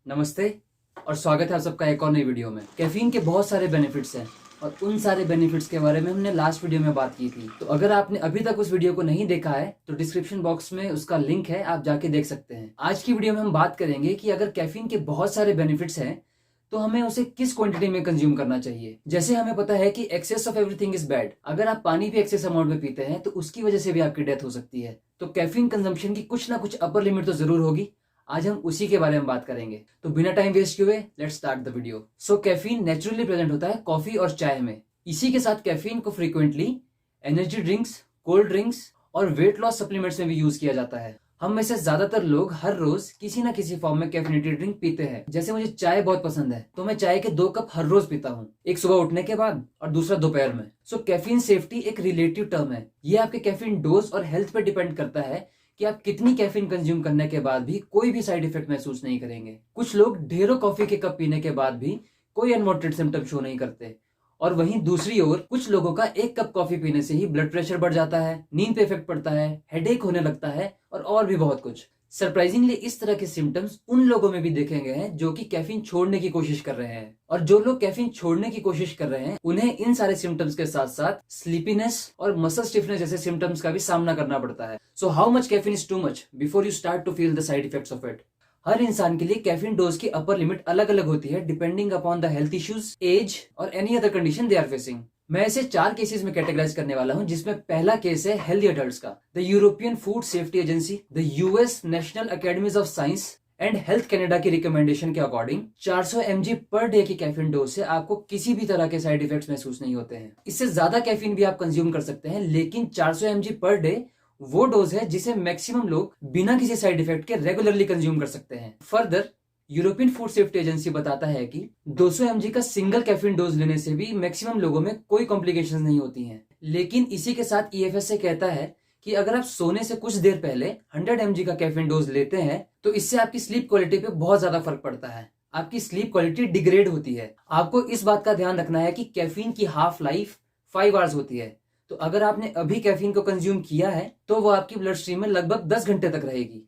नमस्ते और स्वागत है आप सबका एक और नई वीडियो में। कैफीन के बहुत सारे बेनिफिट्स हैं और उन सारे बेनिफिट्स के बारे में हमने लास्ट वीडियो में बात की थी। तो अगर आपने अभी तक उस वीडियो को नहीं देखा है तो डिस्क्रिप्शन बॉक्स में उसका लिंक है, आप जाके देख सकते हैं। आज की वीडियो में हम बात करेंगे कि अगर कैफीन के बहुत सारे बेनिफिट्स हैं तो हमें उसे किस क्वांटिटी में कंज्यूम करना चाहिए। जैसे हमें पता है कि excess of everything is bad. अगर आप पानी भी एक्सेस अमाउंट में पीते हैं तो उसकी वजह से भी आपकी डेथ हो सकती है। तो कैफीन कंजम्पशन की कुछ ना कुछ अपर लिमिट तो जरूर होगी। आज हम उसी के बारे में बात करेंगे। तो बिना टाइम वेस्ट किए let's start the video. So caffeine naturally present होता है कॉफी और चाय में। इसी के साथ कैफीन को frequently energy drinks, cold drinks और वेट लॉस सप्लीमेंट्स में भी यूज किया जाता है। हम में से ज्यादातर लोग हर रोज किसी ना किसी फॉर्म में कैफिनेटेड ड्रिंक पीते हैं। जैसे मुझे चाय बहुत पसंद है तो मैं चाय के 2 कप हर रोज पीता हूँ, एक सुबह उठने के बाद और दूसरा दोपहर में। सो कैफीन सेफ्टी एक रिलेटिव टर्म है। ये आपके कैफीन डोज और हेल्थ पर डिपेंड करता है कि आप कितनी कैफीन कंज्यूम करने के बाद भी कोई भी साइड इफेक्ट महसूस नहीं करेंगे। कुछ लोग ढेरों कॉफी के कप पीने के बाद भी कोई अनवांटेड सिम्टम शो नहीं करते, और वहीं दूसरी ओर कुछ लोगों का 1 कप कॉफी पीने से ही ब्लड प्रेशर बढ़ जाता है, नींद पे इफेक्ट पड़ता है, हेडेक होने लगता है और भी बहुत कुछ। सरप्राइजिंगली इस तरह के सिम्टम्स उन लोगों में भी देखे गए हैं जो कि कैफीन छोड़ने की कोशिश कर रहे हैं। और जो लोग कैफीन छोड़ने की कोशिश कर रहे हैं उन्हें इन सारे सिम्टम्स के साथ साथ स्लीपीनेस और मसल स्टिफनेस जैसे सिम्टम्स का भी सामना करना पड़ता है। So how much caffeine is too much before you start to feel the side effects of it. हर इंसान के लिए कैफीन डोज की अपर लिमिट अलग अलग होती है depending upon the health issues, age और any other condition they are facing. मैं इसे 4 केसेस में कैटेगराइज करने वाला हूं, जिसमें पहला केस है हेल्दी अडल्ट्स का। The European food safety agency, the US national academies of science and health Canada की रिकमेंडेशन के अकॉर्डिंग 400 mg पर डे की कैफीन डोज से आपको किसी भी तरह के साइड इफेक्ट्स महसूस नहीं होते हैं। इससे ज्यादा कैफीन भी आप कंज्यूम कर सकते हैं, लेकिन 400 mg पर डे वो डोज है जिसे मैक्सिमम लोग बिना किसी साइड इफेक्ट के रेगुलरली कंज्यूम कर सकते हैं। Further European food safety agency बताता है कि 200 mg का सिंगल कैफीन डोज लेने से भी मैक्सिमम लोगों में कोई कॉम्प्लिकेशंस नहीं होती हैं। लेकिन इसी के साथ ईएफएसए कहता है कि अगर आप सोने से कुछ देर पहले 100 mg का कैफीन डोज लेते हैं तो इससे आपकी स्लीप क्वालिटी पे बहुत ज्यादा फर्क पड़ता है। आपकी स्लीप क्वालिटी डिग्रेड होती है। आपको इस बात का ध्यान रखना है कि कैफीन की हाफ लाइफ 5 आवर्स होती है। तो अगर आपने अभी कैफीन को कंज्यूम किया है तो वो आपकी ब्लड स्ट्रीम में लगभग 10 घंटे तक रहेगी।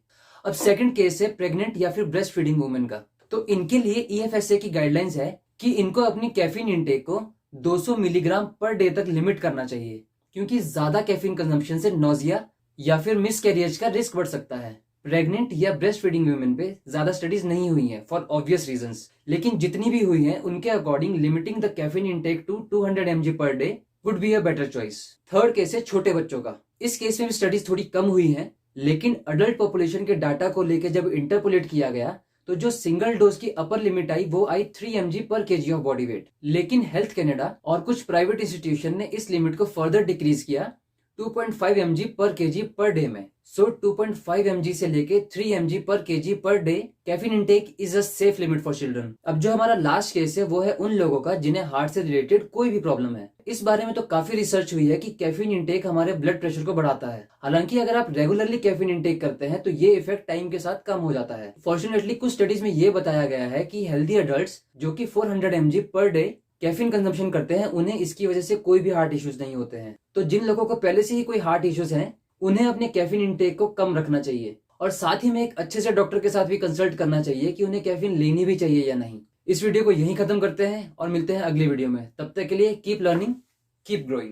अब सेकंड केस है प्रेग्नेंट या फिर ब्रेस्ट फीडिंग वुमेन का। तो इनके लिए ईएफएसए की गाइडलाइंस है कि इनको अपनी कैफीन इंटेक को 200 मिलीग्राम पर डे तक लिमिट करना चाहिए, क्योंकि ज्यादा कैफीन कंजम्पशन से नोजिया या फिर मिसकैरियज का रिस्क बढ़ सकता है। प्रेग्नेंट या ब्रेस्ट फीडिंग वुमेन पे ज्यादा स्टडीज नहीं हुई हैं फॉर ऑब्वियस रीजंस, लेकिन जितनी भी हुई हैं उनके according limiting the caffeine intake to 200 mg per day would be a better choice. Third case है छोटे बच्चों का। इस केस में भी स्टडीज थोड़ी कम हुई हैं, लेकिन अडल्ट पॉपुलेशन के डाटा को लेकर जब इंटरपोलेट किया गया तो जो सिंगल डोज की अपर लिमिट आई वो आई 3 mg पर केजी ऑफ बॉडी वेट। लेकिन हेल्थ कनाडा और कुछ प्राइवेट इंस्टीट्यूशन ने इस लिमिट को फर्दर डिक्रीज किया 2.5 mg पर केजी पर डे में। सो 2.5 mg से लेके 3 mg पर KG per day caffeine intake is a safe limit for children. अब जो हमारा लास्ट केस है वो है उन लोगों का जिन्हें हार्ट से रिलेटेड कोई भी प्रॉब्लम है। इस बारे में तो काफी रिसर्च हुई है कि कैफीन इंटेक हमारे ब्लड प्रेशर को बढ़ाता है। हालांकि अगर आप रेगुलरली कैफीन इंटेक करते हैं तो ये इफेक्ट टाइम के साथ कम हो जाता है। फॉर्चुनेटली कुछ स्टडीज में ये बताया गया है कि हेल्दी अडल्ट्स जो कि 400 mg per day caffeine consumption करते हैं उन्हें इसकी वजह से कोई भी हार्ट इश्यूज नहीं होते हैं। तो जिन लोगों को पहले से ही कोई हार्ट इश्यूज हैं उन्हें अपने कैफीन इंटेक को कम रखना चाहिए, और साथ ही में एक अच्छे से डॉक्टर के साथ भी कंसल्ट करना चाहिए कि उन्हें कैफीन लेनी भी चाहिए या नहीं। इस वीडियो को यहीं खत्म करते हैं और मिलते हैं अगली वीडियो में। तब तक के लिए कीप लर्निंग, कीप ग्रोइंग।